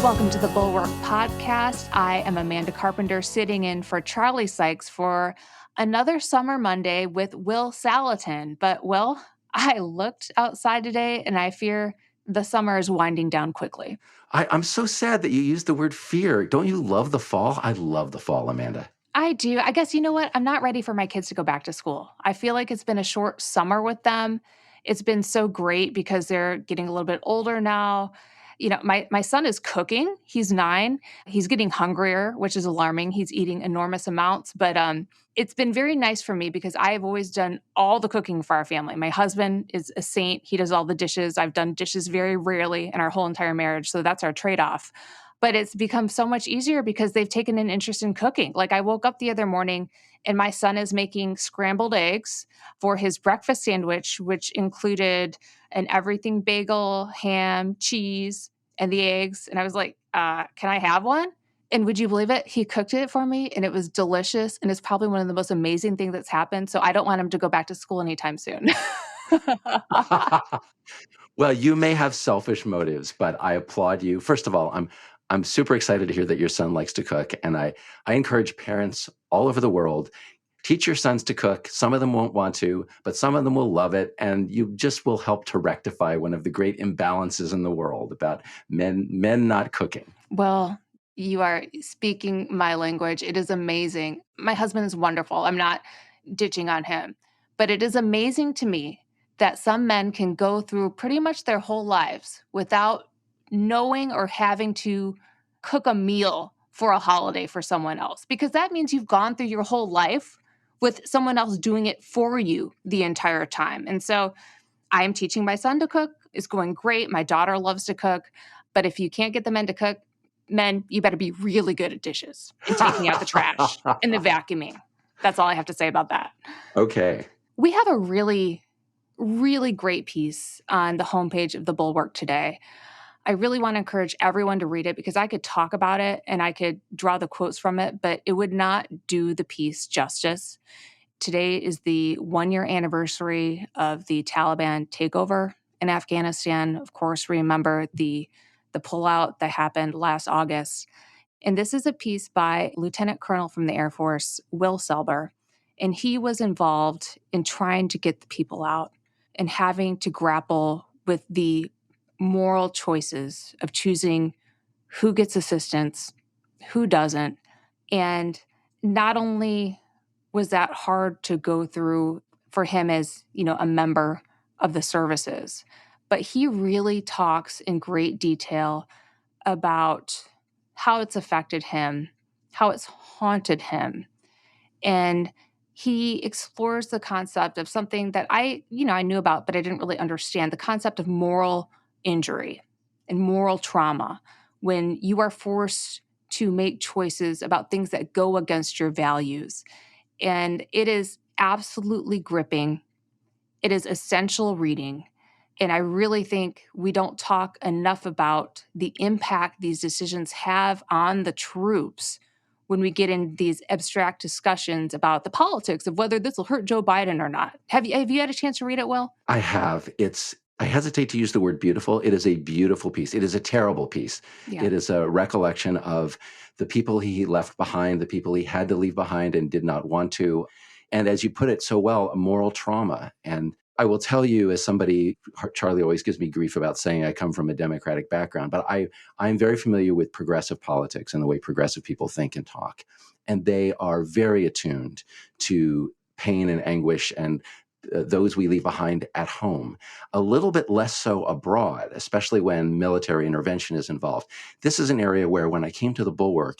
Welcome to the Bulwark podcast. I am Amanda Carpenter, sitting in for Charlie Sykes for another summer Monday with Will Saletan. But Will, I looked outside today and I fear the summer is winding down quickly. I'm so sad that you used the word fear. Don't you love the fall? I love the fall, Amanda. I do. I guess, you know what? I'm not ready for my kids to go back to school. I feel like it's been a short summer with them. It's been so great because they're getting a little bit older now. You know, my son is cooking. He's 9. He's getting hungrier, which is alarming. He's eating enormous amounts. But it's been very nice for me because I have always done all the cooking for our family. My husband is a saint. He does all the dishes. I've done dishes very rarely in our whole entire marriage. So that's our trade-off. But it's become so much easier because they've taken an interest in cooking. Like, I woke up the other morning and my son is making scrambled eggs for his breakfast sandwich, which included an everything bagel, ham, cheese, and the eggs. And I was like, can I have one? And would you believe it? He cooked it for me and it was delicious. And it's probably one of the most amazing things that's happened. So I don't want him to go back to school anytime soon. Well, you may have selfish motives, but I applaud you. First of all, I'm super excited to hear that your son likes to cook. And I encourage parents all over the world, teach your sons to cook. Some of them won't want to, but some of them will love it. And you just will help to rectify one of the great imbalances in the world about men not cooking. Well, you are speaking my language. It is amazing. My husband is wonderful. I'm not ditching on him. But it is amazing to me that some men can go through pretty much their whole lives without knowing or having to cook a meal for a holiday for someone else, because that means you've gone through your whole life with someone else doing it for you the entire time. And so I am teaching my son to cook. It's going great. My daughter loves to cook. But if you can't get the men to cook, men, you better be really good at dishes and taking out the trash and the vacuuming. That's all I have to say about that. Okay. We have a really, really great piece on the homepage of the Bulwark today. I really want to encourage everyone to read it because I could talk about it and I could draw the quotes from it, but it would not do the piece justice. Today is the 1-year anniversary of the Taliban takeover in Afghanistan. Of course, remember the pullout that happened last August. And this is a piece by Lieutenant Colonel from the Air Force, Will Saletan. And he was involved in trying to get the people out and having to grapple with the moral choices of choosing who gets assistance, who doesn't. And not only was that hard to go through for him as, you know, a member of the services, but he really talks in great detail about how it's affected him, how it's haunted him. And he explores the concept of something that I knew about, but I didn't really understand, the concept of moral injury and moral trauma when you are forced to make choices about things that go against your values. And it is absolutely gripping. It is essential reading. And I really think we don't talk enough about the impact these decisions have on the troops when we get in these abstract discussions about the politics of whether this will hurt Joe Biden or not. Have you had a chance to read it, Will? I have. I hesitate to use the word beautiful. It is a beautiful piece. It is a terrible piece. Yeah. It is a recollection of the people he left behind, the people he had to leave behind and did not want to. And as you put it so well, a moral trauma. And I will tell you, as somebody, Charlie always gives me grief about saying I come from a Democratic background, but I'm very familiar with progressive politics and the way progressive people think and talk. And they are very attuned to pain and anguish and those we leave behind at home, a little bit less so abroad, especially when military intervention is involved. This is an area where when I came to the Bulwark,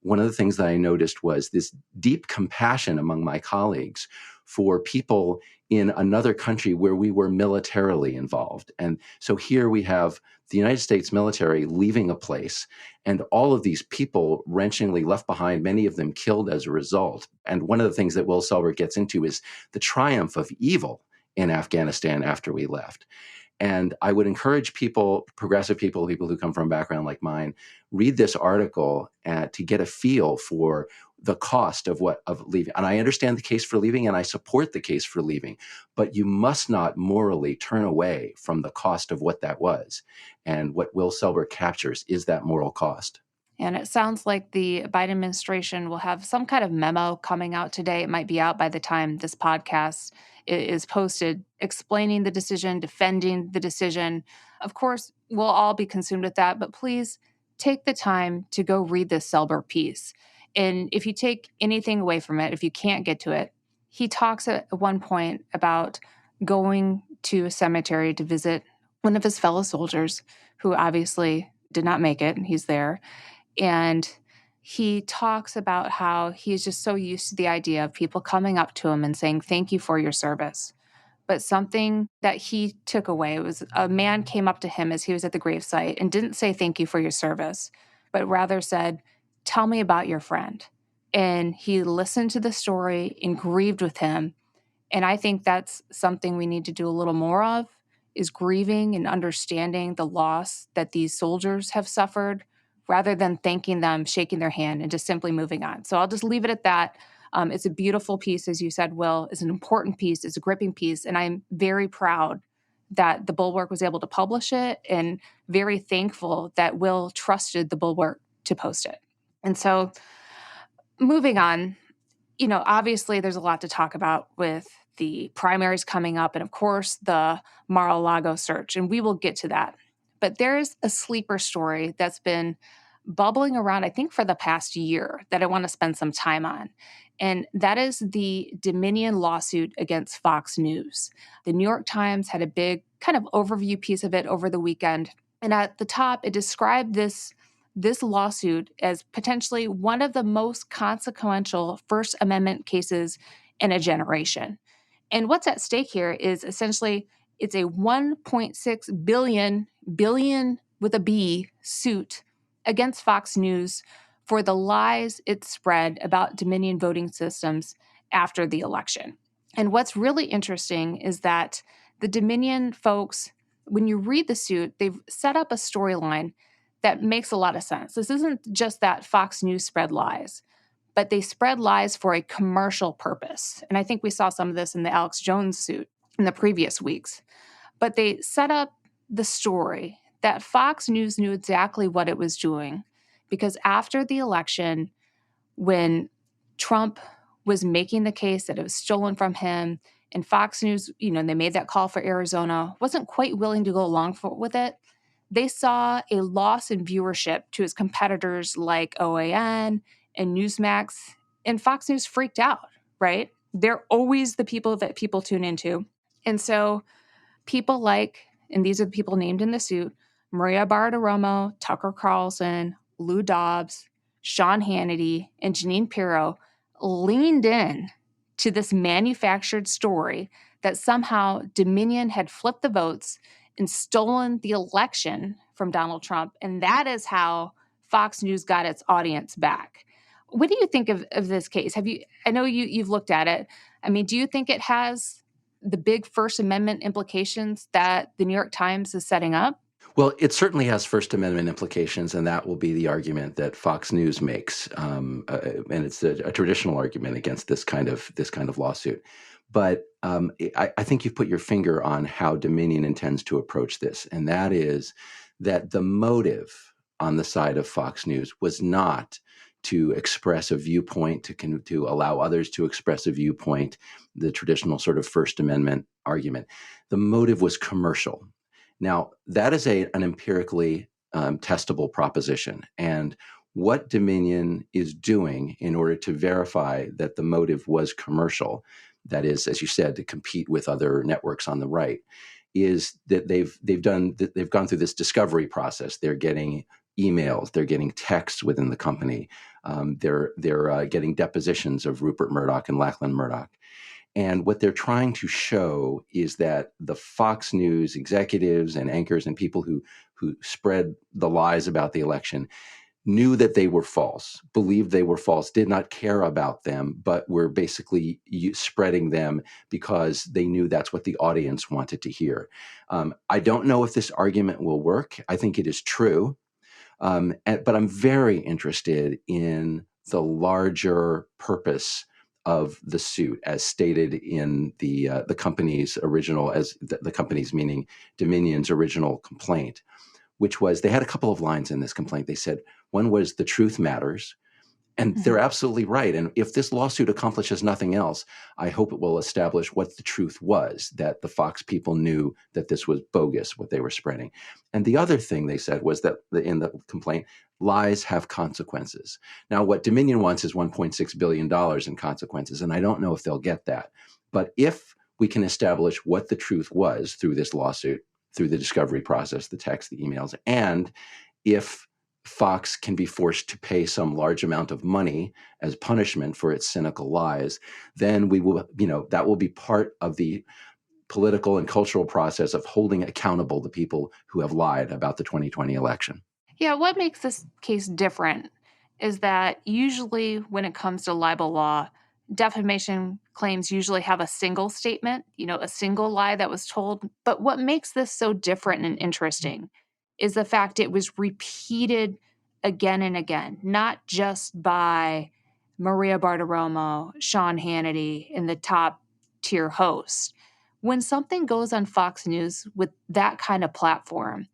one of the things that I noticed was this deep compassion among my colleagues for people in another country where we were militarily involved. And so here we have the United States military leaving a place and all of these people wrenchingly left behind, many of them killed as a result. And one of the things that Will Saletan gets into is the triumph of evil in Afghanistan after we left. And I would encourage people, progressive people, people who come from a background like mine, read this article to get a feel for the cost of leaving. And I understand the case for leaving, and I support the case for leaving, but you must not morally turn away from the cost of what that was. And what Will Selberg captures is that moral cost. And it sounds like the Biden administration will have some kind of memo coming out today. It might be out by the time this podcast is posted, explaining the decision, defending the decision. Of course, we'll all be consumed with that, but please take the time to go read this Selber piece. And if you take anything away from it, if you can't get to it, he talks at one point about going to a cemetery to visit one of his fellow soldiers who obviously did not make it. He's there. And he talks about how he's just so used to the idea of people coming up to him and saying, "Thank you for your service." But something that he took away was a man came up to him as he was at the gravesite and didn't say, "Thank you for your service," but rather said, "Tell me about your friend." And he listened to the story and grieved with him. And I think that's something we need to do a little more of, is grieving and understanding the loss that these soldiers have suffered rather than thanking them, shaking their hand, and just simply moving on. So I'll just leave it at that. It's a beautiful piece, as you said, Will. It's an important piece. It's a gripping piece. And I'm very proud that the Bulwark was able to publish it, and very thankful that Will trusted the Bulwark to post it. And so moving on, obviously there's a lot to talk about with the primaries coming up and, of course, the Mar-a-Lago search, and we will get to that. But there's a sleeper story that's been bubbling around, I think, for the past year that I want to spend some time on. And that is the Dominion lawsuit against Fox News. The New York Times had a big kind of overview piece of it over the weekend. And at the top, it described this lawsuit as potentially one of the most consequential First Amendment cases in a generation. And what's at stake here is essentially it's a 1.6 billion with a B suit against Fox News for the lies it spread about Dominion voting systems after the election. And what's really interesting is that the Dominion folks, when you read the suit, they've set up a storyline that makes a lot of sense. This isn't just that Fox News spread lies, but they spread lies for a commercial purpose. And I think we saw some of this in the Alex Jones suit in the previous weeks. But they set up the story that Fox News knew exactly what it was doing, because after the election, when Trump was making the case that it was stolen from him, and Fox News, they made that call for Arizona, wasn't quite willing to go along with it. They saw a loss in viewership to its competitors like OAN and Newsmax, and Fox News freaked out, right? They're always the people that people tune into. And so people like, and these are the people named in the suit, Maria Bartiromo, Tucker Carlson, Lou Dobbs, Sean Hannity, and Jeanine Pirro leaned in to this manufactured story that somehow Dominion had flipped the votes and stolen the election from Donald Trump. And that is how Fox News got its audience back. What do you think of this case? I know you've looked at it. I mean, do you think it has the big First Amendment implications that the New York Times is setting up? Well, it certainly has First Amendment implications, and that will be the argument that Fox News makes, and it's a traditional argument against this kind of lawsuit. But I think you've put your finger on how Dominion intends to approach this, and that is that the motive on the side of Fox News was not to express a viewpoint, to allow others to express a viewpoint, the traditional sort of First Amendment argument. The motive was commercial. Now, that is an empirically testable proposition. And what Dominion is doing in order to verify that the motive was commercial, that is, as you said, to compete with other networks on the right, is that they've gone through this discovery process. They're getting emails, they're getting texts within the company, they're getting depositions of Rupert Murdoch and Lachlan Murdoch. And what they're trying to show is that the Fox News executives and anchors and people who spread the lies about the election knew that they were false, believed they were false, did not care about them, but were basically spreading them because they knew that's what the audience wanted to hear. I don't know if this argument will work. I think it is true. But I'm very interested in the larger purpose of the suit, as stated in the company's original, as the company's meaning Dominion's original complaint, which was they had a couple of lines in this complaint. They said one was the truth matters. And they're absolutely right. And if this lawsuit accomplishes nothing else, I hope it will establish what the truth was, that the Fox people knew that this was bogus, what they were spreading. And the other thing they said was that in the complaint, lies have consequences. Now, what Dominion wants is $1.6 billion in consequences, and I don't know if they'll get that. But if we can establish what the truth was through this lawsuit, through the discovery process, the text, the emails, and if Fox can be forced to pay some large amount of money as punishment for its cynical lies, then we will, that will be part of the political and cultural process of holding accountable the people who have lied about the 2020 election. Yeah, what makes this case different is that usually when it comes to libel law, defamation claims usually have a single statement, a single lie that was told. But what makes this so different and interesting is the fact it was repeated again and again, not just by Maria Bartiromo, Sean Hannity, and the top tier hosts. When something goes on Fox News with that kind of platform,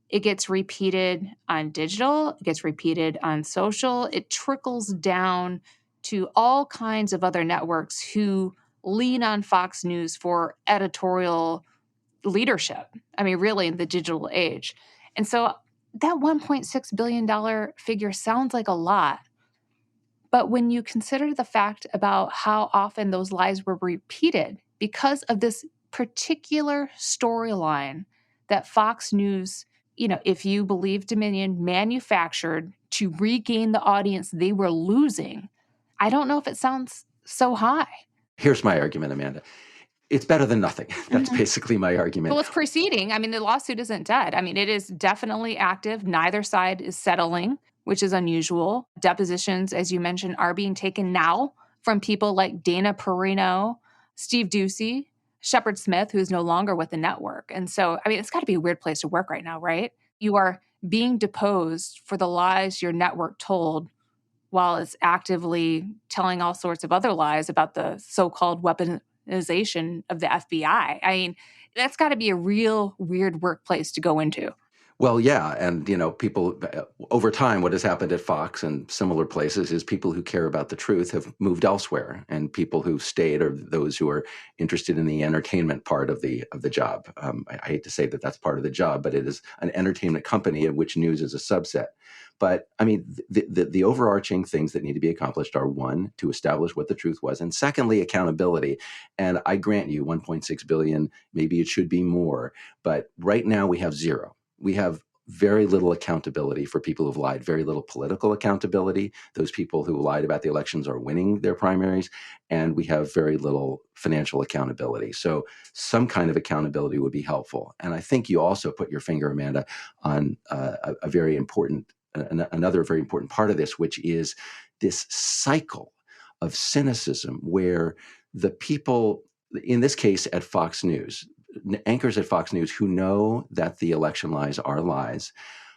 it gets repeated on digital, it gets repeated on social, it trickles down to all kinds of other networks who lean on Fox News for editorial leadership. I mean, really, in the digital age. And so that $1.6 billion figure sounds like a lot. But when you consider the fact about how often those lies were repeated because of this particular storyline that Fox News, if you believe Dominion, manufactured to regain the audience they were losing, I don't know if it sounds so high. Here's my argument, Amanda. It's better than nothing. That's basically my argument. Well, it's proceeding. I mean, the lawsuit isn't dead. I mean, it is definitely active. Neither side is settling, which is unusual. Depositions, as you mentioned, are being taken now from people like Dana Perino, Steve Ducey, Shepard Smith, who is no longer with the network. And so, I mean, it's got to be a weird place to work right now, right? You are being deposed for the lies your network told while it's actively telling all sorts of other lies about the so-called weaponization of the FBI. I mean, that's got to be a real weird workplace to go into. Well, yeah. And, people over time, what has happened at Fox and similar places is people who care about the truth have moved elsewhere, and people who stayed are those who are interested in the entertainment part of the job. I hate to say that that's part of the job, but it is an entertainment company of which news is a subset. But I mean, the overarching things that need to be accomplished are, one, to establish what the truth was, and secondly, accountability. And I grant you 1.6 billion, maybe it should be more, but right now we have zero. We have very little accountability for people who've lied, very little political accountability. Those people who lied about the elections are winning their primaries, and we have very little financial accountability. So some kind of accountability would be helpful. And I think you also put your finger, Amanda, on a very important, another very important part of this, which is this cycle of cynicism where the people, in this case at Fox News, anchors at Fox News who know that the election lies are lies,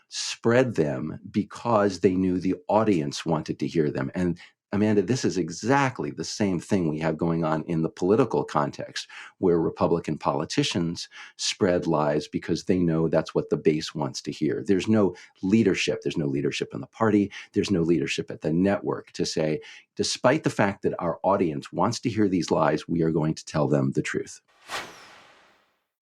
spread them because they knew the audience wanted to hear them. And Amanda, this is exactly the same thing we have going on in the political context, where Republican politicians spread lies because they know that's what the base wants to hear. There's no leadership. There's no leadership in the party. There's no leadership at the network to say, despite the fact that our audience wants to hear these lies, we are going to tell them the truth.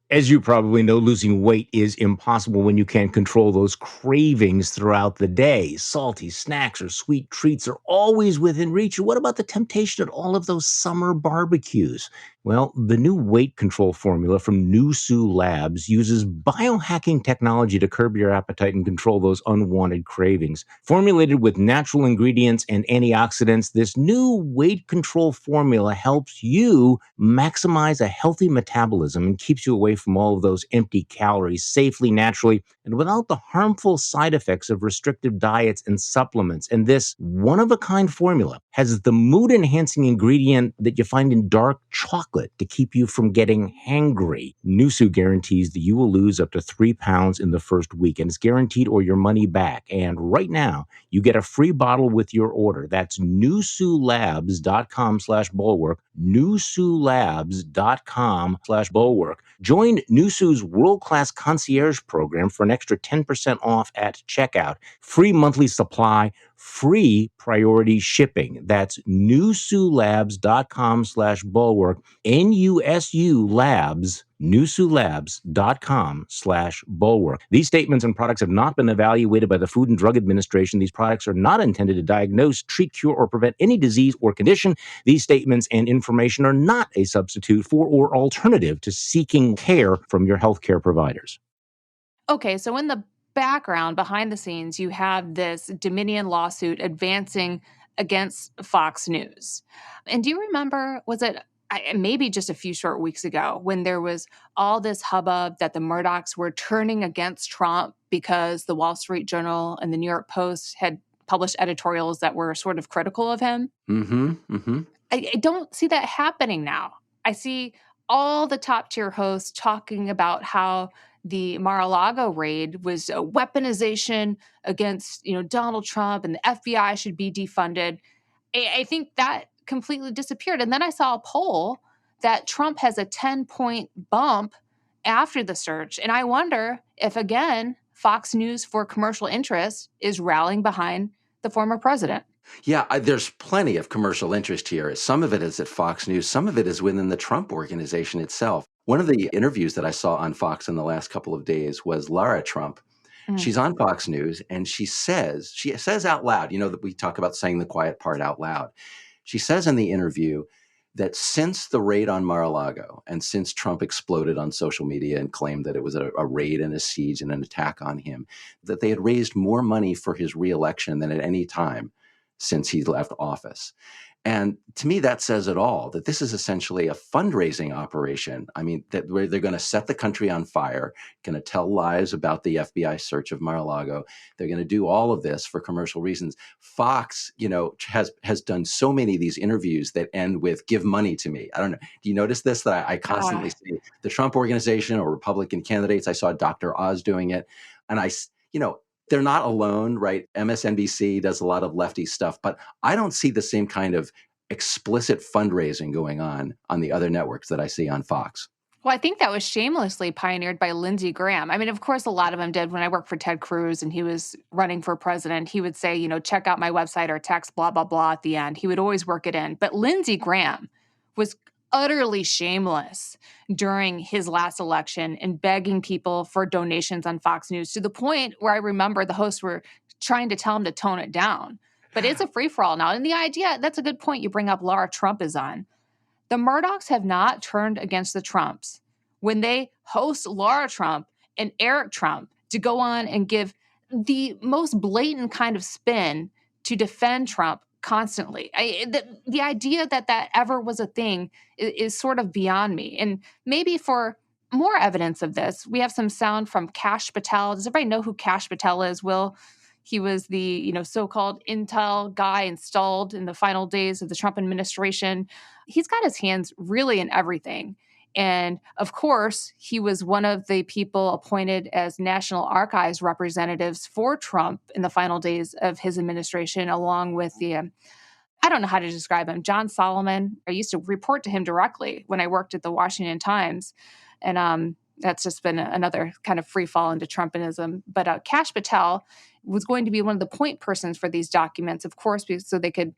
As you probably know, losing weight is impossible when you can't control those cravings throughout the day. Salty snacks or sweet treats are always within reach. What about the temptation at all of those summer barbecues? Well, the new weight control formula from Nusu Labs uses biohacking technology to curb your appetite and control those unwanted cravings. Formulated with natural ingredients and antioxidants, this new weight control formula helps you maximize a healthy metabolism and keeps you away from all of those empty calories safely, naturally, and without the harmful side effects of restrictive diets and supplements. And this one-of-a-kind formula has the mood-enhancing ingredient that you find in dark chocolate to keep you from getting hangry. Nusu guarantees that you will lose up to 3 pounds in the first week, and it's guaranteed or your money back. And right now, you get a free bottle with your order. That's nusulabs.com/bulwark, nusulabs.com/bulwark. Join Nusu's world-class concierge program for an extra 10% off at checkout. Free monthly supply, free priority shipping. That's nusulabs.com/bulwark, NUSU Labs, nusulabs.com/bulwark. These statements and products have not been evaluated by the Food and Drug Administration. These products are not intended to diagnose, treat, cure, or prevent any disease or condition. These statements and information are not a substitute for or alternative to seeking care from your healthcare providers. Okay, so in the background, behind the scenes, you have this Dominion lawsuit advancing against Fox News. And do you remember, was it maybe just a few short weeks ago when there was all this hubbub that the Murdochs were turning against Trump because the Wall Street Journal and the New York Post had published editorials that were sort of critical of him? Mm-hmm. Mm-hmm. I don't see that happening now. I see all the top tier hosts talking about how the Mar-a-Lago raid was a weaponization against, Donald Trump, and the FBI should be defunded. I think that completely disappeared. And then I saw a poll that Trump has a 10-point bump after the search. And I wonder if, again, Fox News for commercial interest is rallying behind the former president. Yeah, there's plenty of commercial interest here. Some of it is at Fox News. Some of it is within the Trump organization itself. One of the interviews that I saw on Fox in the last couple of days was Lara Trump. She's on Fox News, and she says out loud, that we talk about saying the quiet part out loud. She says in the interview that since the raid on Mar-a-Lago and since Trump exploded on social media and claimed that it was a raid and a siege and an attack on him, that they had raised more money for his reelection than at any time since he left office. And to me, that says it all, that this is essentially a fundraising operation. I mean, that where they're going to set the country on fire, going to tell lies about the FBI search of Mar-a-Lago. They're going to do all of this for commercial reasons. Fox, has done so many of these interviews that end with "give money to me." I don't know. Do you notice this? That I constantly see the Trump organization or Republican candidates. I saw Dr. Oz doing it, and they're not alone, right? MSNBC does a lot of lefty stuff, but I don't see the same kind of explicit fundraising going on the other networks that I see on Fox. Well, I think that was shamelessly pioneered by Lindsey Graham. I mean, of course, a lot of them did. When I worked for Ted Cruz and he was running for president, he would say, check out my website or text blah, blah, blah at the end. He would always work it in. But Lindsey Graham was utterly shameless during his last election and begging people for donations on Fox News, to the point where I remember the hosts were trying to tell him to tone it down. But it's a free-for-all now. And the idea, that's a good point you bring up, Lara Trump is on. The Murdochs have not turned against the Trumps when they host Lara Trump and Eric Trump to go on and give the most blatant kind of spin to defend Trump constantly. The idea that ever was a thing is sort of beyond me. And maybe for more evidence of this, we have some sound from Kash Patel. Does everybody know who Kash Patel is, Will? He was the, so-called intel guy installed in the final days of the Trump administration. He's got his hands really in everything. And of course, he was one of the people appointed as National Archives representatives for Trump in the final days of his administration, along with I don't know how to describe him, John Solomon. I used to report to him directly when I worked at the Washington Times. And that's just been another kind of free fall into Trumpism. But Kash Patel was going to be one of the point persons for these documents, of course, so they could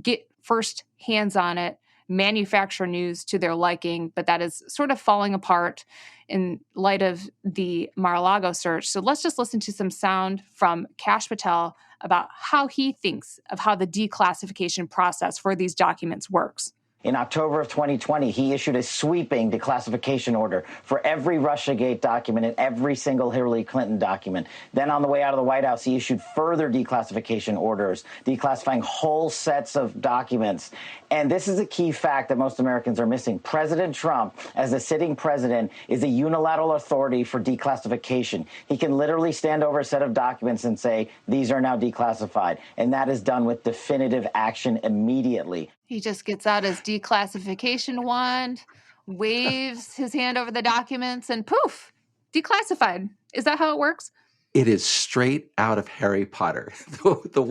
get first hands on it, manufacture news to their liking, but that is sort of falling apart in light of the Mar-a-Lago search. So let's just listen to some sound from Kash Patel about how he thinks of how the declassification process for these documents works. In October of 2020, he issued a sweeping declassification order for every Russiagate document and every single Hillary Clinton document. Then on the way out of the White House, he issued further declassification orders, declassifying whole sets of documents. And this is a key fact that most Americans are missing. President Trump, as the sitting president, is a unilateral authority for declassification. He can literally stand over a set of documents and say, these are now declassified. And that is done with definitive action immediately. He just gets out his declassification wand, waves his hand over the documents, and poof, declassified. Is that how it works? It is straight out of Harry Potter. The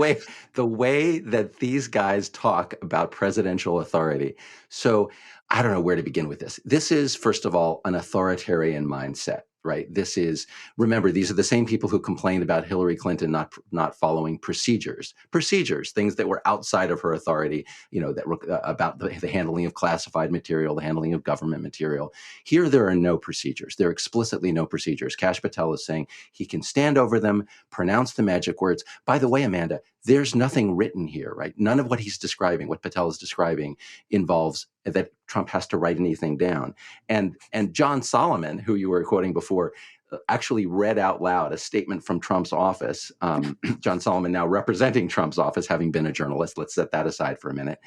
way that these guys talk about presidential authority. So I don't know where to begin with this. This is, first of all, an authoritarian mindset, right? Remember, these are the same people who complained about Hillary Clinton not following procedures, things that were outside of her authority, that were about the handling of classified material, the handling of government material. Here, there are no procedures. There are explicitly no procedures. Kash Patel is saying he can stand over them, pronounce the magic words. By the way, Amanda, there's nothing written here, right? None of what he's describing, what Patel is describing, involves that Trump has to write anything down. And John Solomon, who you were quoting before, actually read out loud a statement from Trump's office. John Solomon, now representing Trump's office, having been a journalist, let's set that aside for a minute,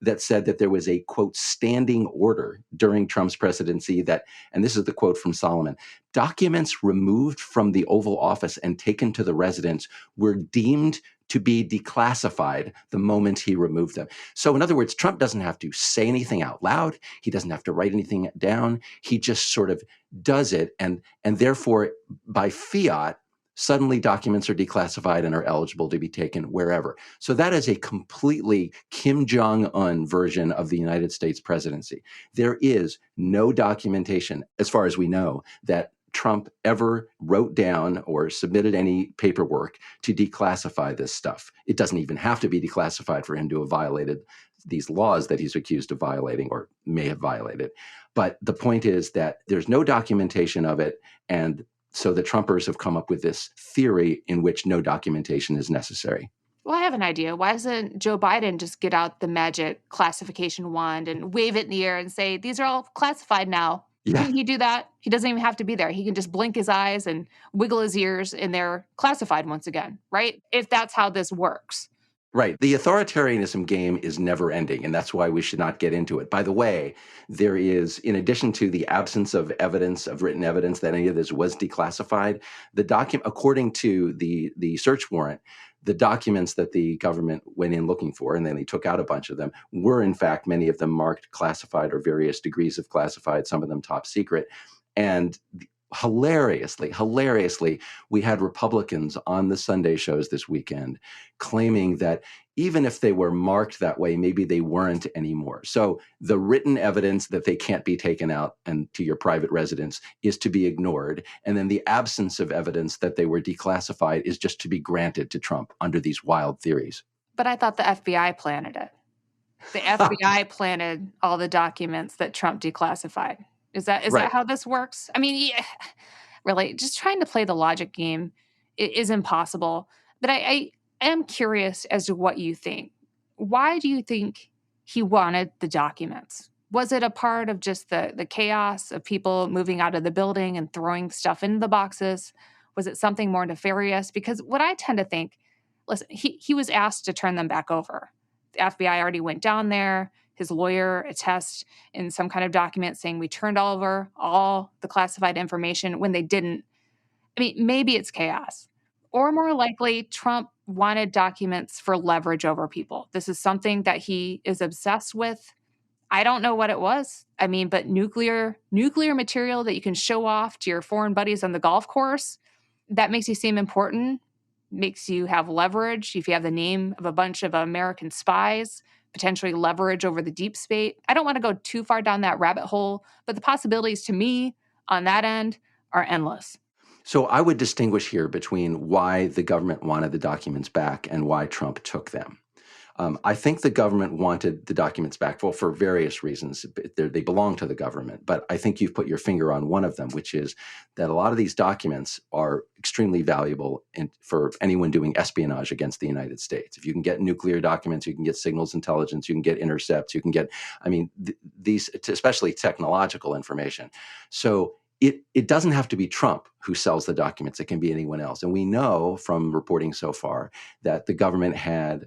that said that there was a, quote, standing order during Trump's presidency that, and this is the quote from Solomon, documents removed from the Oval Office and taken to the residence were deemed to be declassified the moment he removed them. So in other words, Trump doesn't have to say anything out loud. He doesn't have to write anything down. He just sort of does it. And therefore, by fiat, suddenly documents are declassified and are eligible to be taken wherever. So that is a completely Kim Jong-un version of the United States presidency. There is no documentation, as far as we know, that Trump ever wrote down or submitted any paperwork to declassify this stuff. It doesn't even have to be declassified for him to have violated these laws that he's accused of violating or may have violated. But the point is that there's no documentation of it. And so the Trumpers have come up with this theory in which no documentation is necessary. Well, I have an idea. Why doesn't Joe Biden just get out the magic classification wand and wave it in the air and say, these are all classified now? Yeah. Can he do that? He doesn't even have to be there. He can just blink his eyes and wiggle his ears and they're classified once again, right? If that's how this works. Right. The authoritarianism game is never ending, and that's why we should not get into it. By the way, there is, in addition to the absence of evidence, of written evidence that any of this was declassified, the document, according to the search warrant, the documents that the government went in looking for, and then they took out a bunch of them, were in fact, many of them marked classified or various degrees of classified, some of them top secret. And hilariously, we had Republicans on the Sunday shows this weekend claiming that even if they were marked that way, maybe they weren't anymore. So the written evidence that they can't be taken out and to your private residence is to be ignored. And then the absence of evidence that they were declassified is just to be granted to Trump under these wild theories. But I thought the FBI planted it. The FBI planted all the documents that Trump declassified. Is that how this works? I mean, yeah, really, just trying to play the logic game is impossible. But I am curious as to what you think. Why do you think he wanted the documents? Was it a part of just the chaos of people moving out of the building and throwing stuff into the boxes? Was it something more nefarious? Because what I tend to think, listen, he was asked to turn them back over. The FBI already went down there. His lawyer attests in some kind of document saying we turned over all the classified information when they didn't. I mean, maybe it's chaos. Or more likely, Trump wanted documents for leverage over people. This is something that he is obsessed with. I don't know what it was. I mean, but nuclear material that you can show off to your foreign buddies on the golf course, that makes you seem important, makes you have leverage. If you have the name of a bunch of American spies, potentially leverage over the deep state. I don't want to go too far down that rabbit hole, but the possibilities to me on that end are endless. So I would distinguish here between why the government wanted the documents back and why Trump took them. I think the government wanted the documents back, well, for various reasons. They belong to the government. But I think you've put your finger on one of them, which is that a lot of these documents are extremely valuable for anyone doing espionage against the United States. If you can get nuclear documents, you can get signals intelligence, you can get intercepts, you can get, these, especially technological information. So it doesn't have to be Trump who sells the documents. It can be anyone else. And we know from reporting so far that the government had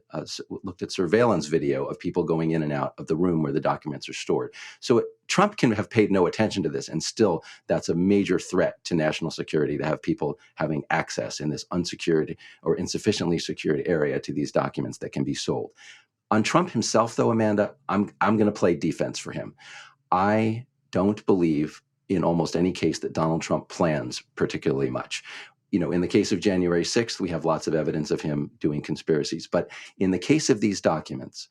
looked at surveillance video of people going in and out of the room where the documents are stored. So Trump can have paid no attention to this, and still that's a major threat to national security to have people having access in this unsecured or insufficiently secured area to these documents that can be sold. On Trump himself, though, Amanda, I'm going to play defense for him. I don't believe in almost any case that Donald Trump plans particularly much. In the case of January 6th, we have lots of evidence of him doing conspiracies. But in the case of these documents,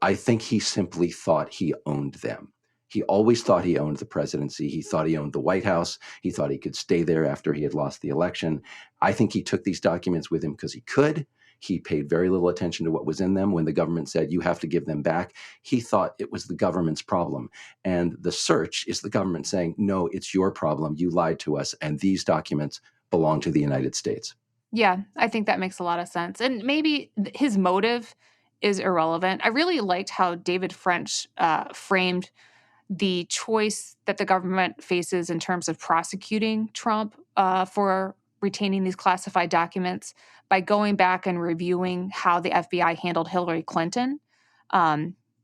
I think he simply thought he owned them. He always thought he owned the presidency. He thought he owned the White House. He thought he could stay there after he had lost the election. I think he took these documents with him because he could. He paid very little attention to what was in them. When the government said, you have to give them back, he thought it was the government's problem. And the search is the government saying, no, it's your problem. You lied to us. And these documents belong to the United States. Yeah, I think that makes a lot of sense. And maybe his motive is irrelevant. I really liked how David French framed the choice that the government faces in terms of prosecuting Trump for retaining these classified documents by going back and reviewing how the FBI handled Hillary Clinton.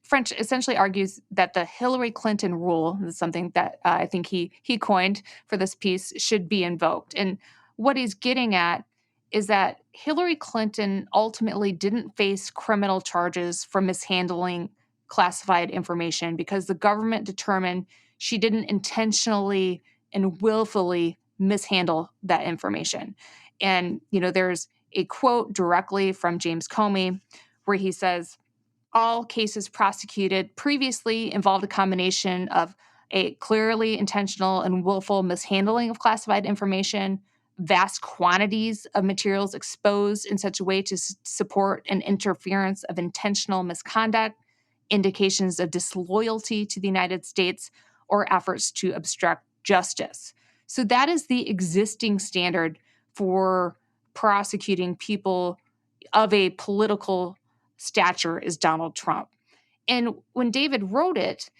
French essentially argues that the Hillary Clinton rule, is something that I think he coined for this piece, should be invoked. And what he's getting at is that Hillary Clinton ultimately didn't face criminal charges for mishandling classified information because the government determined she didn't intentionally and willfully mishandle that information. And, there's a quote directly from James Comey where he says, all cases prosecuted previously involved a combination of a clearly intentional and willful mishandling of classified information, vast quantities of materials exposed in such a way to support an interference of intentional misconduct, indications of disloyalty to the United States, or efforts to obstruct justice. So that is the existing standard for prosecuting people of a political stature as Donald Trump. And when David wrote it,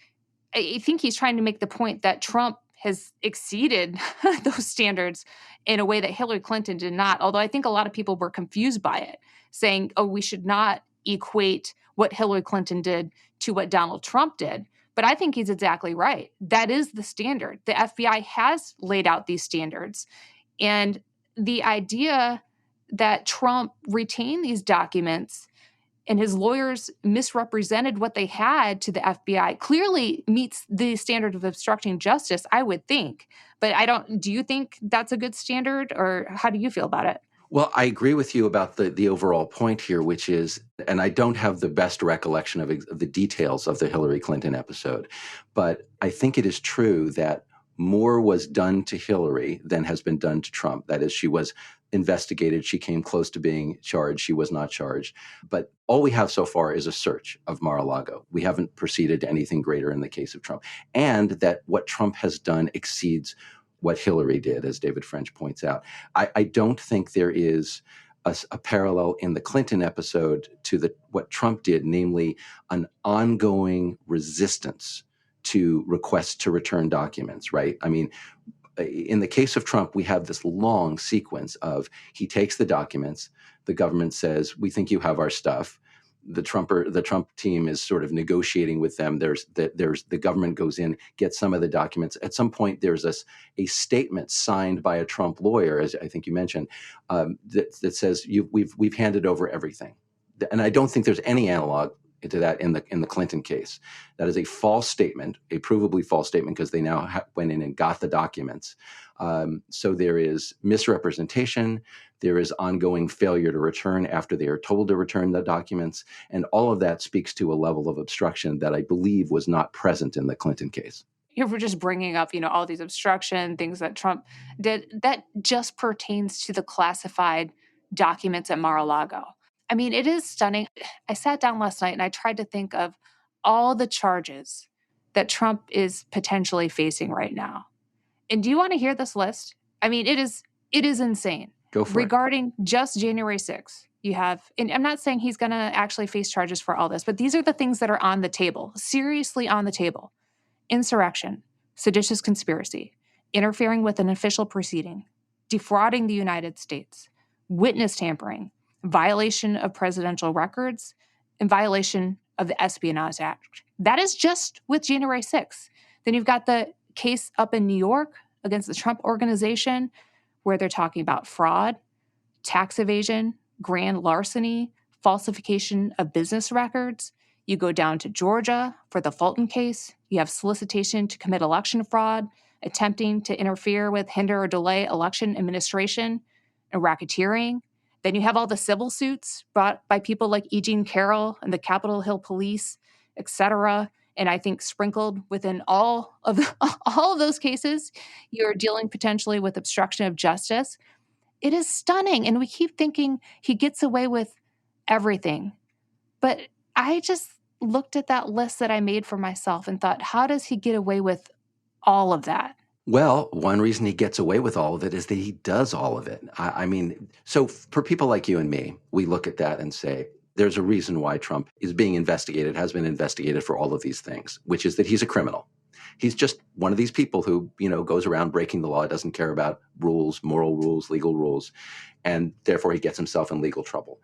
I think he's trying to make the point that Trump has exceeded those standards in a way that Hillary Clinton did not, although I think a lot of people were confused by it, saying, oh, we should not equate what Hillary Clinton did to what Donald Trump did. But I think he's exactly right. That is the standard. The FBI has laid out these standards. And the idea that Trump retained these documents and his lawyers misrepresented what they had to the FBI clearly meets the standard of obstructing justice, I would think. But do you think that's a good standard, or how do you feel about it? Well, I agree with you about the overall point here, which is, and I don't have the best recollection of the details of the Hillary Clinton episode, but I think it is true that more was done to Hillary than has been done to Trump. That is, she was investigated. She came close to being charged. She was not charged. But all we have so far is a search of Mar-a-Lago. We haven't proceeded to anything greater in the case of Trump. And that what Trump has done exceeds what Hillary did, as David French points out. I don't think there is a parallel in the Clinton episode to what Trump did, namely an ongoing resistance to requests to return documents, right? I mean, in the case of Trump, we have this long sequence of he takes the documents, the government says, we think you have our stuff. The Trump team is sort of negotiating with them. The government goes in, gets some of the documents. At some point, there's a statement signed by a Trump lawyer, as I think you mentioned, that says we've handed over everything. And I don't think there's any analog to that in the Clinton case. That is a false statement, a provably false statement, because they now went in and got the documents. So there is misrepresentation. There is ongoing failure to return after they are told to return the documents. And all of that speaks to a level of obstruction that I believe was not present in the Clinton case. If we're just bringing up, all these obstruction things that Trump did, that just pertains to the classified documents at Mar-a-Lago. I mean, it is stunning. I sat down last night and I tried to think of all the charges that Trump is potentially facing right now. And do you want to hear this list? I mean, it is insane. Go for it. Regarding just January 6th, you have, and I'm not saying he's going to actually face charges for all this, but these are the things that are on the table, seriously on the table: insurrection, seditious conspiracy, interfering with an official proceeding, defrauding the United States, witness tampering, violation of presidential records, and violation of the Espionage Act. That is just with January 6th. Then you've got the case up in New York against the Trump Organization, where they're talking about fraud, tax evasion, grand larceny, falsification of business records. You go down to Georgia for the Fulton case. You have solicitation to commit election fraud, attempting to interfere with, hinder, or delay election administration, and racketeering. Then you have all the civil suits brought by people like E. Jean Carroll and the Capitol Hill Police, et cetera. And I think sprinkled within all of those cases, you're dealing potentially with obstruction of justice. It is stunning. And we keep thinking he gets away with everything. But I just looked at that list that I made for myself and thought, how does he get away with all of that? Well, one reason he gets away with all of it is that he does all of it. I mean, so for people like you and me, we look at that and say, there's a reason why Trump is being investigated, has been investigated for all of these things, which is that he's a criminal. He's just one of these people who, goes around breaking the law, doesn't care about rules, moral rules, legal rules, and therefore he gets himself in legal trouble.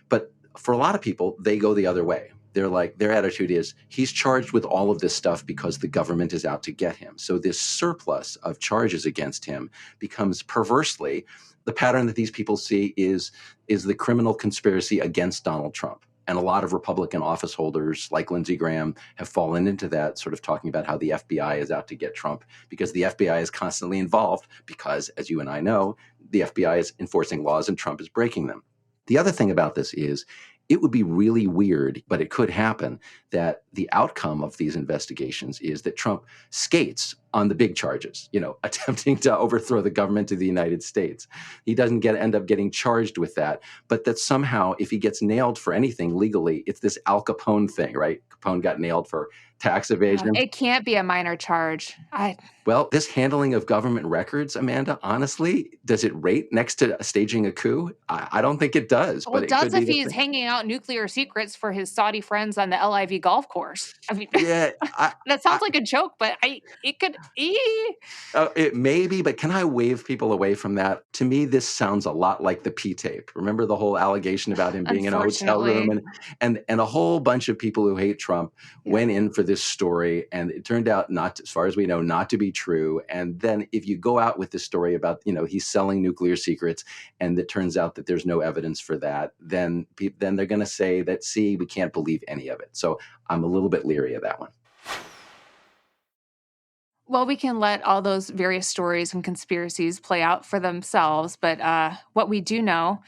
But for a lot of people, they go the other way. Their attitude is he's charged with all of this stuff because the government is out to get him. So this surplus of charges against him becomes perversely the pattern that these people see is the criminal conspiracy against Donald Trump. And a lot of Republican office holders like Lindsey Graham have fallen into that, sort of talking about how the FBI is out to get Trump because the FBI is constantly involved because, as you and I know, the FBI is enforcing laws and Trump is breaking them. The other thing about this is it would be really weird, but it could happen, that the outcome of these investigations is that Trump skates on the big charges, attempting to overthrow the government of the United States. He doesn't end up getting charged with that, but that somehow if he gets nailed for anything legally, it's this Al Capone thing, right? Capone got nailed for tax evasion. It can't be a minor charge. Well, this handling of government records, Amanda, honestly, does it rate next to staging a coup? I don't think it does. Well, but it does if he's hanging out nuclear secrets for his Saudi friends on the LIV golf course. I mean, yeah, that sounds like a joke, but it could. It may be, but can I wave people away from that? To me, this sounds a lot like the P-tape. Remember the whole allegation about him being in a hotel room, and a whole bunch of people who hate Trump went in for this story, and it turned out not, as far as we know, not to be true. And then if you go out with this story about, he's selling nuclear secrets, and it turns out that there's no evidence for that, then they're going to say that, see, we can't believe any of it. So I'm a little bit leery of that one. Well, we can let all those various stories and conspiracies play out for themselves. But what we do know,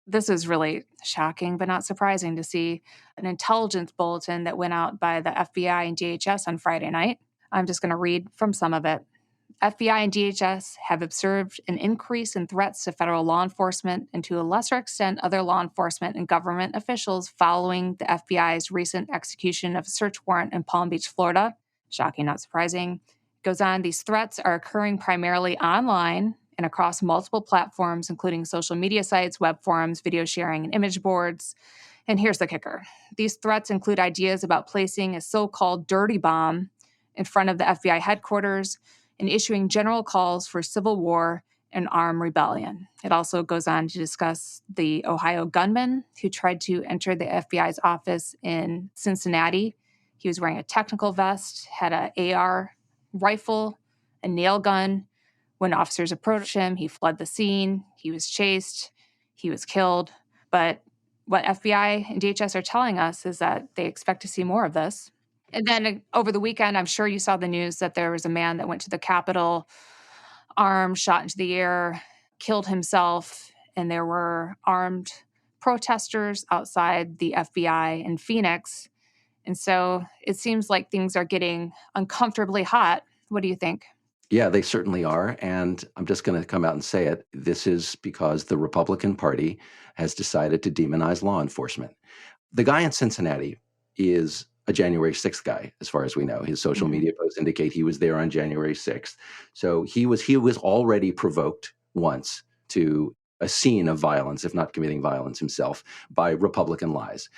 this is really shocking, but not surprising to see an intelligence bulletin that went out by the FBI and DHS on Friday night. I'm just going to read from some of it. FBI and DHS have observed an increase in threats to federal law enforcement and to a lesser extent other law enforcement and government officials following the FBI's recent execution of a search warrant in Palm Beach, Florida. Shocking, not surprising. Goes on, these threats are occurring primarily online and across multiple platforms, including social media sites, web forums, video sharing, and image boards. And here's the kicker. These threats include ideas about placing a so-called dirty bomb in front of the FBI headquarters and issuing general calls for civil war and armed rebellion. It also goes on to discuss the Ohio gunman who tried to enter the FBI's office in Cincinnati. He was wearing a technical vest, had an AR rifle, a nail gun. When officers approached him, he fled the scene. He was chased. He was killed. But what FBI and DHS are telling us is that they expect to see more of this. And then over the weekend, I'm sure you saw the news that there was a man that went to the Capitol, armed, shot into the air, killed himself, and there were armed protesters outside the FBI in Phoenix. And so it seems like things are getting uncomfortably hot. What do you think? Yeah, they certainly are. And I'm just going to come out and say it. This is because the Republican Party has decided to demonize law enforcement. The guy in Cincinnati is a January 6th guy, as far as we know. His social media posts indicate he was there on January 6th. So he was already provoked once to a scene of violence, if not committing violence himself, by Republican lies.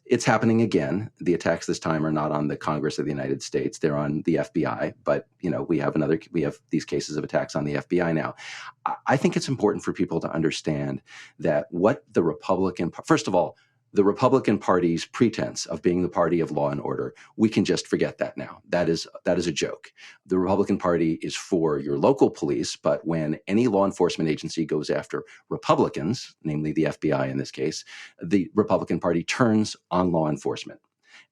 It's happening again. The attacks this time are not on the Congress of the United States. They're on the FBI. But, we have these cases of attacks on the FBI now. I think it's important for people to understand that what first of all, the Republican Party's pretense of being the party of law and order, we can just forget that now. That is a joke. The Republican Party is for your local police, but when any law enforcement agency goes after Republicans, namely the FBI in this case, the Republican Party turns on law enforcement.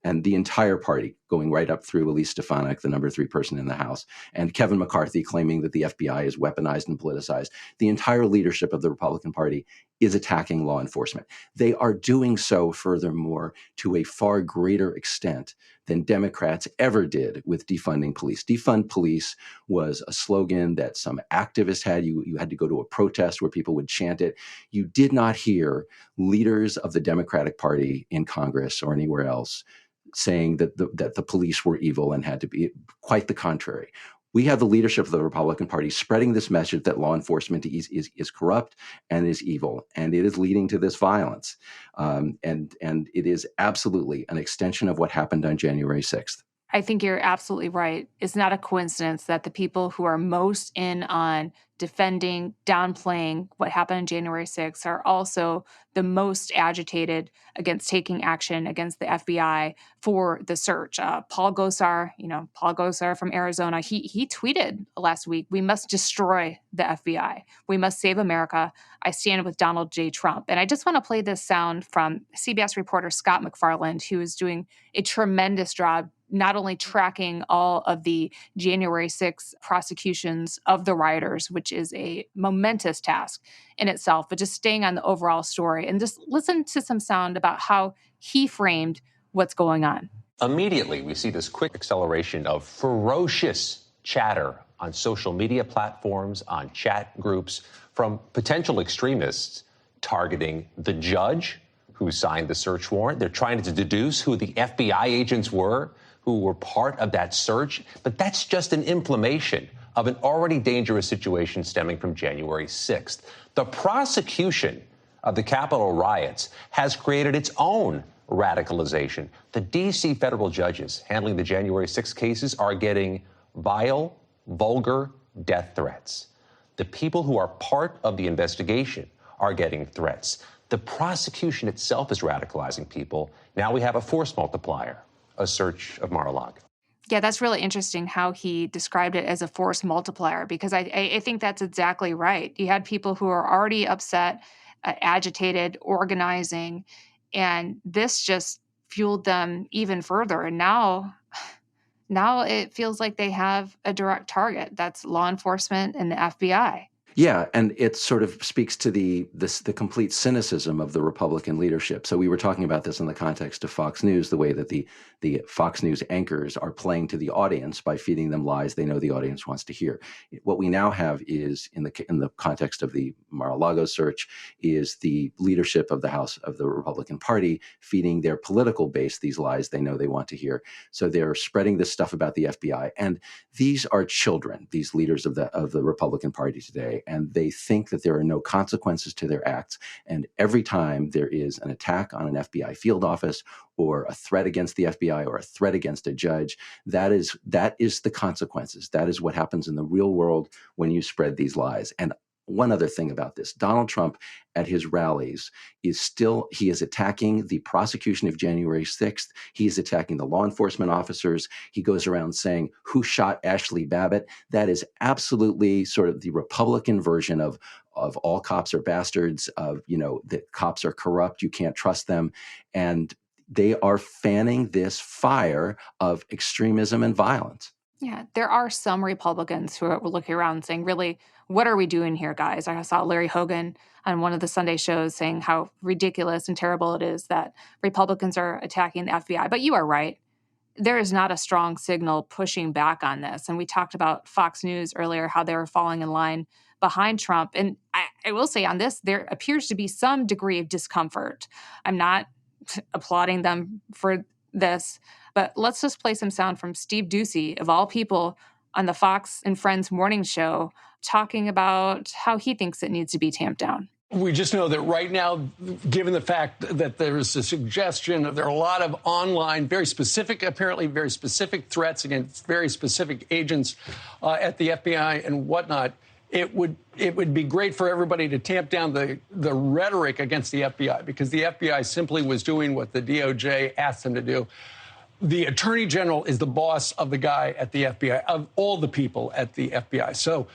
And the entire party, going right up through Elise Stefanik, the number 3 person in the House, and Kevin McCarthy claiming that the FBI is weaponized and politicized, the entire leadership of the Republican Party is attacking law enforcement. They are doing so, furthermore, to a far greater extent than Democrats ever did with defunding police. Defund police was a slogan that some activists had. You had to go to a protest where people would chant it. You did not hear leaders of the Democratic Party in Congress or anywhere else saying that the police were evil and had to be. Quite the contrary. We have the leadership of the Republican Party spreading this message that law enforcement is corrupt and is evil, and it is leading to this violence. And it is absolutely an extension of what happened on January 6th. I think you're absolutely right. It's not a coincidence that the people who are most in on defending, downplaying what happened on January 6th are also the most agitated against taking action against the FBI for the search. Paul Gosar from Arizona, he tweeted last week, "We must destroy the FBI. We must save America. I stand with Donald J. Trump." And I just want to play this sound from CBS reporter Scott McFarland, who is doing a tremendous job not only tracking all of the January 6th prosecutions of the rioters, which is a momentous task in itself, but just staying on the overall story, and just listen to some sound about how he framed what's going on. Immediately, we see this quick acceleration of ferocious chatter on social media platforms, on chat groups, from potential extremists targeting the judge who signed the search warrant. They're trying to deduce who the FBI agents were who were part of that search. But that's just an inflammation of an already dangerous situation stemming from January 6th. The prosecution of the Capitol riots has created its own radicalization. The D.C. federal judges handling the January 6th cases are getting vile, vulgar death threats. The people who are part of the investigation are getting threats. The prosecution itself is radicalizing people. Now we have a force multiplier, a search of Mar-a-Lago. Yeah, that's really interesting how he described it as a force multiplier, because I think that's exactly right. You had people who are already upset, agitated, organizing, and this just fueled them even further. And now it feels like they have a direct target. That's law enforcement and the FBI. Yeah, and it sort of speaks to the complete cynicism of the Republican leadership. So we were talking about this in the context of Fox News, the way that the Fox News anchors are playing to the audience by feeding them lies they know the audience wants to hear. What we now have is, in the context of the Mar-a-Lago search, is the leadership of the House of the Republican Party feeding their political base these lies they know they want to hear. So they're spreading this stuff about the FBI, and these are children, these leaders of the Republican Party today. And they think that there are no consequences to their acts. And every time there is an attack on an FBI field office or a threat against the FBI or a threat against a judge, that is the consequences. That is what happens in the real world when you spread these lies. And one other thing about this, Donald Trump at his rallies he is attacking the prosecution of January 6th. He is attacking the law enforcement officers. He goes around saying, "Who shot Ashley Babbitt?" That is absolutely sort of the Republican version of all cops are bastards, of, that cops are corrupt, you can't trust them. And they are fanning this fire of extremism and violence. Yeah, there are some Republicans who are looking around and saying, really, what are we doing here, guys? I saw Larry Hogan on one of the Sunday shows saying how ridiculous and terrible it is that Republicans are attacking the FBI. But you are right. there is not a strong signal pushing back on this. And we talked about Fox News earlier, how they were falling in line behind Trump. And I will say on this, there appears to be some degree of discomfort. I'm not applauding them for this, but let's just play some sound from Steve Doocy, of all people, on the Fox and Friends morning show, talking about how he thinks it needs to be tamped down. We just know that right now, given the fact that there is a suggestion, there are a lot of online, apparently very specific threats against very specific agents at the FBI and whatnot, it would be great for everybody to tamp down the rhetoric against the FBI, because the FBI simply was doing what the DOJ asked them to do. The Attorney General is the boss of the guy at the FBI, of all the people at the FBI. So,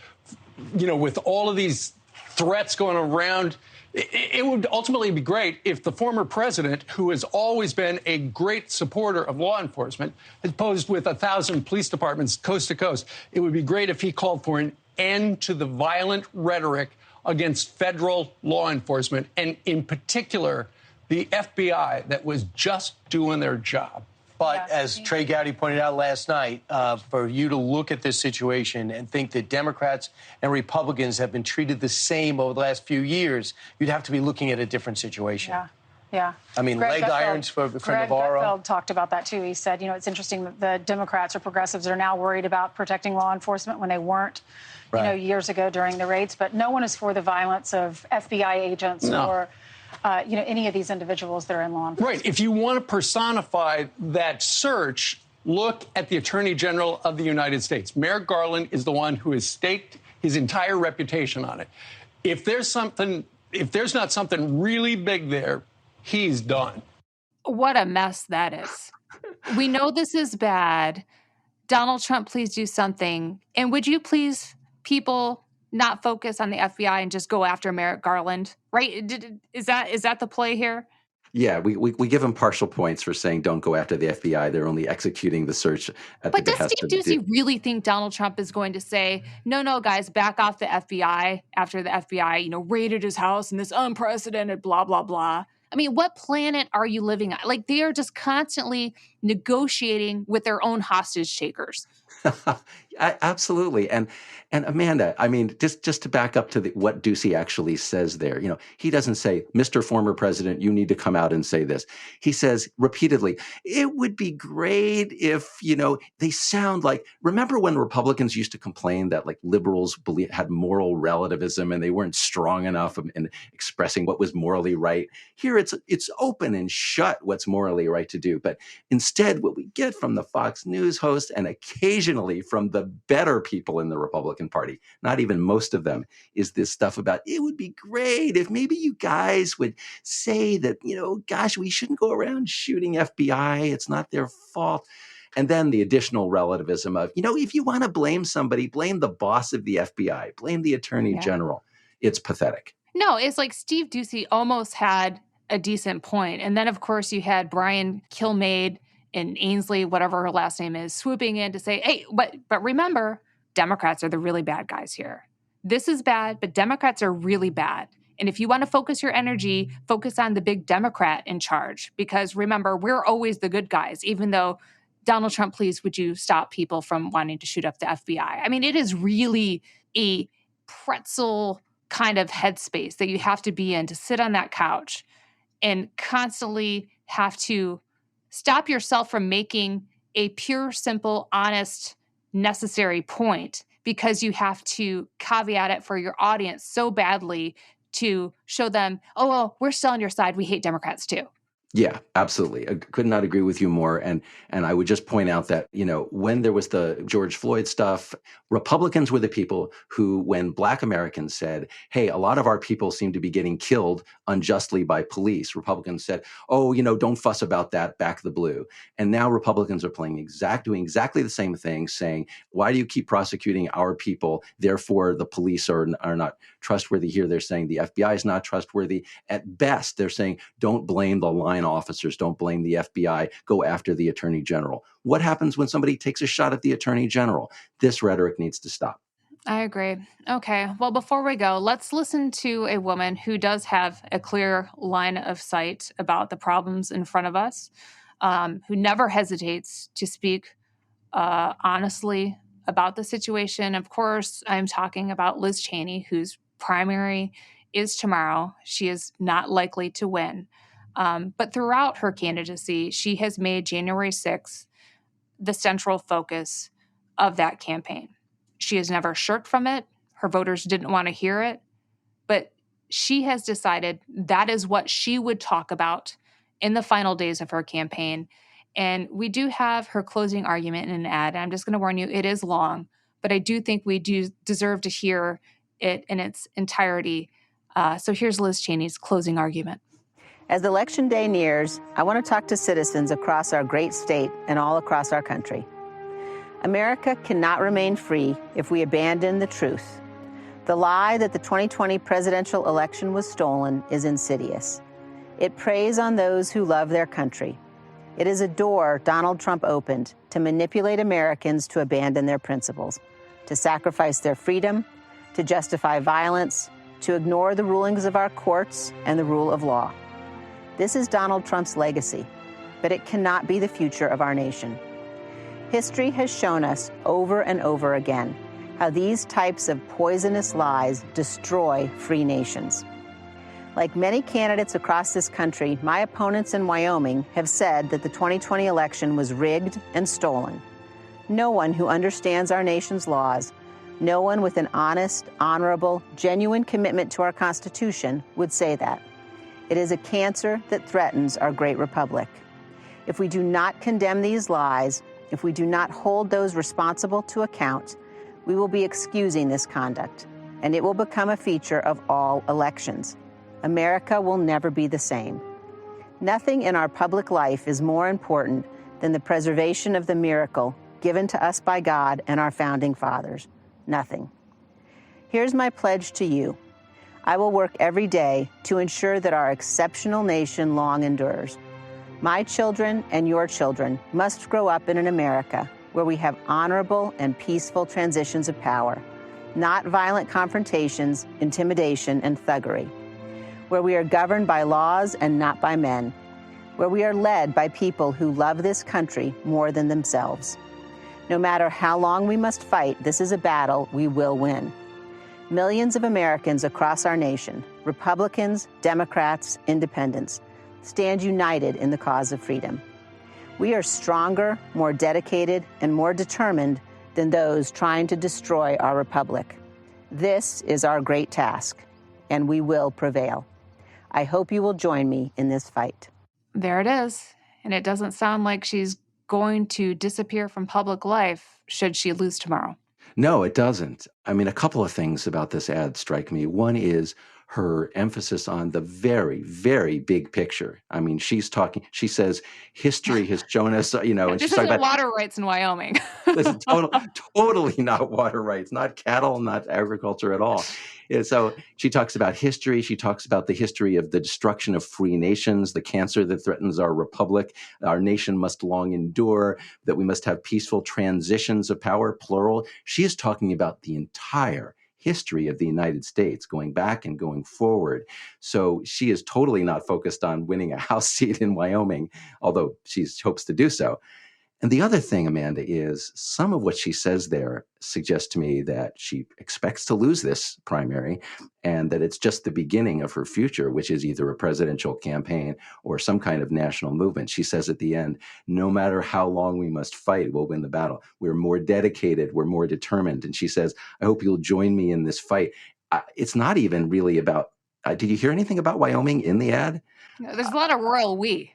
with all of these threats going around, it would ultimately be great if the former president, who has always been a great supporter of law enforcement, has posed with 1,000 police departments coast to coast. It would be great if he called for an end to the violent rhetoric against federal law enforcement, and in particular, the FBI that was just doing their job. But as Trey Gowdy pointed out last night, for you to look at this situation and think that Democrats and Republicans have been treated the same over the last few years, you'd have to be looking at a different situation. Yeah. I mean, leg irons for Navarro. Greg Gutfeld talked about that, too. He said, it's interesting that the Democrats or progressives are now worried about protecting law enforcement when they weren't, years ago during the raids. But no one is for the violence of FBI agents or any of these individuals that are in law enforcement. Right. If you want to personify that search, look at the Attorney General of the United States. Merrick Garland is the one who has staked his entire reputation on it. If there's not something really big there, he's done. What a mess that is. We know this is bad. Donald Trump, please do something. And would you please, people, not focus on the FBI and just go after Merrick Garland, right? Is that the play here? Yeah, we give him partial points for saying don't go after the FBI. They're only executing the search at the behest of the... But does Steve Doocy really think Donald Trump is going to say, no, guys, back off the FBI after the FBI, raided his house and this unprecedented blah, blah, blah? I mean, what planet are you living on? Like, they are just constantly negotiating with their own hostage takers. Absolutely. And Amanda, I mean, just to back up to what Doocy actually says there, he doesn't say, Mr. Former President, you need to come out and say this. He says repeatedly, it would be great if, they sound like, remember when Republicans used to complain that like liberals had moral relativism and they weren't strong enough in expressing what was morally right? Here it's open and shut what's morally right to do. But instead, what we get from the Fox News host and occasionally from the better people in the Republican Party, not even most of them, is this stuff about it would be great if maybe you guys would say that, gosh, we shouldn't go around shooting FBI. It's not their fault. And then the additional relativism of, if you want to blame somebody, blame the boss of the FBI, blame the Attorney General. It's pathetic. No, it's like Steve Doocy almost had a decent point. And then, of course, you had Brian Kilmeade and Ainsley, whatever her last name is, swooping in to say, hey, but remember, Democrats are the really bad guys here. This is bad, but Democrats are really bad. And if you want to focus your energy, focus on the big Democrat in charge. Because remember, we're always the good guys, even though, Donald Trump, please, would you stop people from wanting to shoot up the FBI? I mean, it is really a pretzel kind of headspace that you have to be in to sit on that couch and constantly have to stop yourself from making a pure, simple, honest, necessary point because you have to caveat it for your audience so badly to show them, oh, well, we're still on your side. We hate Democrats too. Yeah, absolutely. I could not agree with you more. And I would just point out that, when there was the George Floyd stuff, Republicans were the people who, when Black Americans said, hey, a lot of our people seem to be getting killed unjustly by police, Republicans said, oh, don't fuss about that, back the blue. And now Republicans are doing exactly the same thing, saying, why do you keep prosecuting our people? Therefore, the police are not trustworthy. Here they're saying the FBI is not trustworthy. At best, they're saying, don't blame the line officers, don't blame the FBI, go after the Attorney General. What happens when somebody takes a shot at the Attorney General? This rhetoric needs to stop. I agree. Okay, well, before we go, let's listen to a woman who does have a clear line of sight about the problems in front of us. who never hesitates to speak honestly about the situation. Of course, I'm talking about Liz Cheney, whose primary is tomorrow. She is not likely to win. But throughout her candidacy, she has made January 6th the central focus of that campaign. She has never shirked from it. Her voters didn't want to hear it. But she has decided that is what she would talk about in the final days of her campaign. And we do have her closing argument in an ad. And I'm just going to warn you, it is long, but I do think we do deserve to hear it in its entirety. So here's Liz Cheney's closing argument. As Election Day nears, I want to talk to citizens across our great state and all across our country. America cannot remain free if we abandon the truth. The lie that the 2020 presidential election was stolen is insidious. It preys on those who love their country. It is a door Donald Trump opened to manipulate Americans to abandon their principles, to sacrifice their freedom, to justify violence, to ignore the rulings of our courts and the rule of law. This is Donald Trump's legacy, but it cannot be the future of our nation. History has shown us over and over again how these types of poisonous lies destroy free nations. Like many candidates across this country, my opponents in Wyoming have said that the 2020 election was rigged and stolen. No one who understands our nation's laws, no one with an honest, honorable, genuine commitment to our Constitution would say that. It is a cancer that threatens our great republic. If we do not condemn these lies, if we do not hold those responsible to account, we will be excusing this conduct, and it will become a feature of all elections. America will never be the same. Nothing in our public life is more important than the preservation of the miracle given to us by God and our founding fathers. Nothing. Here's my pledge to you. I will work every day to ensure that our exceptional nation long endures. My children and your children must grow up in an America where we have honorable and peaceful transitions of power, not violent confrontations, intimidation, and thuggery, where we are governed by laws and not by men, where we are led by people who love this country more than themselves. No matter how long we must fight, this is a battle we will win. Millions of Americans across our nation, Republicans, Democrats, Independents, stand united in the cause of freedom. We are stronger, more dedicated, and more determined than those trying to destroy our republic. This is our great task, and we will prevail. I hope you will join me in this fight. There it is. And it doesn't sound like she's going to disappear from public life should she lose tomorrow. No, it doesn't. I mean, a couple of things about this ad strike me. One is her emphasis on the very, very big picture. I mean, she says, history has shown us, and this she's talking isn't about water rights in Wyoming. Listen, totally not water rights, not cattle, not agriculture at all. And so she talks about history. She talks about the history of the destruction of free nations, the cancer that threatens our republic. Our nation must long endure, that we must have peaceful transitions of power, plural. She is talking about the entire history of the United States, going back and going forward. So she is totally not focused on winning a House seat in Wyoming, although she hopes to do so. And the other thing, Amanda, is some of what she says there suggests to me that she expects to lose this primary and that it's just the beginning of her future, which is either a presidential campaign or some kind of national movement. She says at the end, no matter how long we must fight, we'll win the battle. We're more dedicated. We're more determined. And she says, I hope you'll join me in this fight. It's not even really about, did you hear anything about Wyoming in the ad? There's a lot of royal we.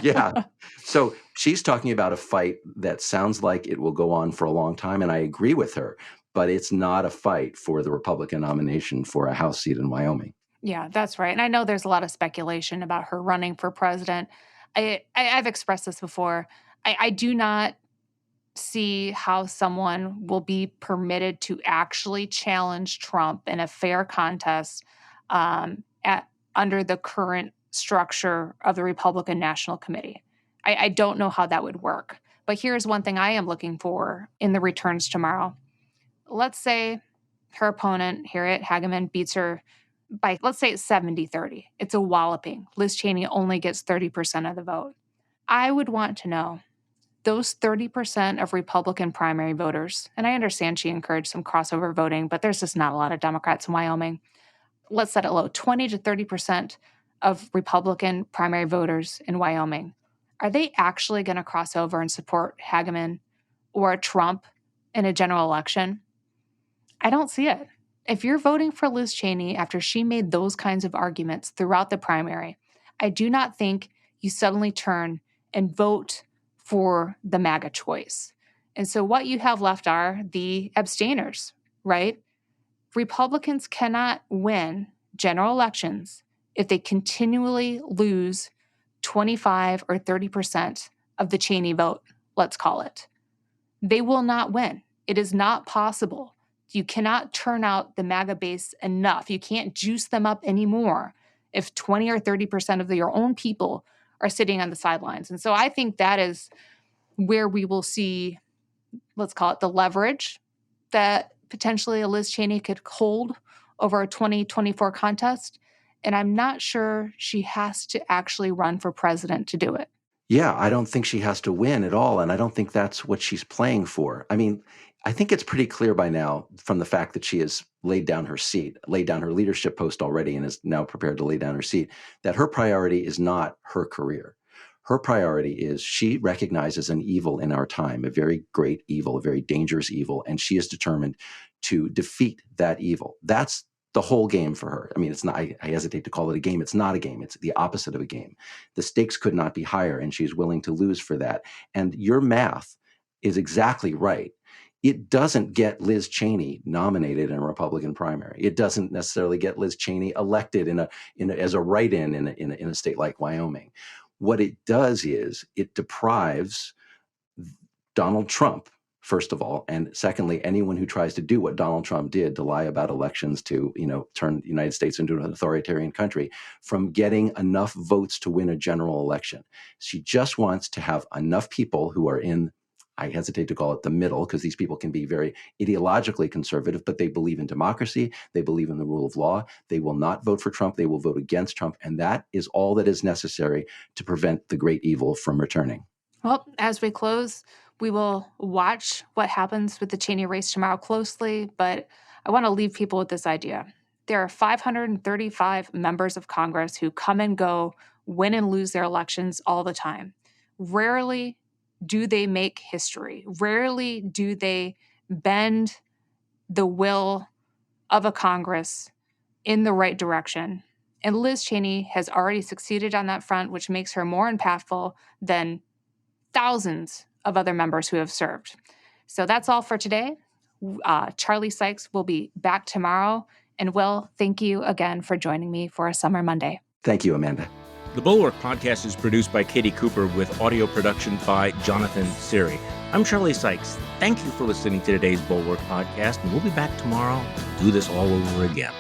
Yeah. So she's talking about a fight that sounds like it will go on for a long time, and I agree with her, but it's not a fight for the Republican nomination for a House seat in Wyoming. Yeah, that's right. And I know there's a lot of speculation about her running for president. I've expressed this before. I do not see how someone will be permitted to actually challenge Trump in a fair contest under the current structure of the Republican National Committee. I don't know how that would work. But here's one thing I am looking for in the returns tomorrow. Let's say her opponent, Harriet Hageman, beats her by, let's say it's 70-30. It's a walloping. Liz Cheney only gets 30% of the vote. I would want to know those 30% of Republican primary voters, and I understand she encouraged some crossover voting, but there's just not a lot of Democrats in Wyoming. Let's set it low, 20 to 30% of Republican primary voters in Wyoming. Are they actually going to cross over and support Hageman or Trump in a general election? I don't see it. If you're voting for Liz Cheney after she made those kinds of arguments throughout the primary, I do not think you suddenly turn and vote for the MAGA choice. And so what you have left are the abstainers, right? Republicans cannot win general elections if they continually lose 25 or 30% of the Cheney vote, let's call it. They will not win. It is not possible. You cannot turn out the MAGA base enough. You can't juice them up anymore if 20 or 30% of your own people are sitting on the sidelines. And so I think that is where we will see, let's call it the leverage that potentially a Liz Cheney could hold over a 2024 contest. And I'm not sure she has to actually run for president to do it. Yeah, I don't think she has to win at all. And I don't think that's what she's playing for. I mean, I think it's pretty clear by now from the fact that she has laid down her seat, laid down her leadership post already, and is now prepared to lay down her seat, that her priority is not her career. Her priority is she recognizes an evil in our time, a very great evil, a very dangerous evil, and she is determined to defeat that evil. That's the whole game for her. I mean, it's not, I hesitate to call it a game. It's not a game. It's the opposite of a game. The stakes could not be higher, and she's willing to lose for that. And your math is exactly right. It doesn't get Liz Cheney nominated in a Republican primary. It doesn't necessarily get Liz Cheney elected as a write-in in a state like Wyoming. What it does is it deprives Donald Trump, first of all, and secondly, anyone who tries to do what Donald Trump did, to lie about elections, to turn the United States into an authoritarian country, from getting enough votes to win a general election. She just wants to have enough people who are in, I hesitate to call it the middle, because these people can be very ideologically conservative, but they believe in democracy. They believe in the rule of law. They will not vote for Trump. They will vote against Trump. And that is all that is necessary to prevent the great evil from returning. Well, as we close, we will watch what happens with the Cheney race tomorrow closely, but I want to leave people with this idea. There are 535 members of Congress who come and go, win and lose their elections all the time. Rarely do they make history. Rarely do they bend the will of a Congress in the right direction. And Liz Cheney has already succeeded on that front, which makes her more impactful than thousands of other members who have served. So that's all for today. Charlie Sykes will be back tomorrow. And Will, thank you again for joining me for a Summer Monday. Thank you, Amanda. The Bulwark podcast is produced by Katie Cooper with audio production by Jonathan Siri. I'm Charlie Sykes. Thank you for listening to today's Bulwark podcast, and we'll be back tomorrow to do this all over again.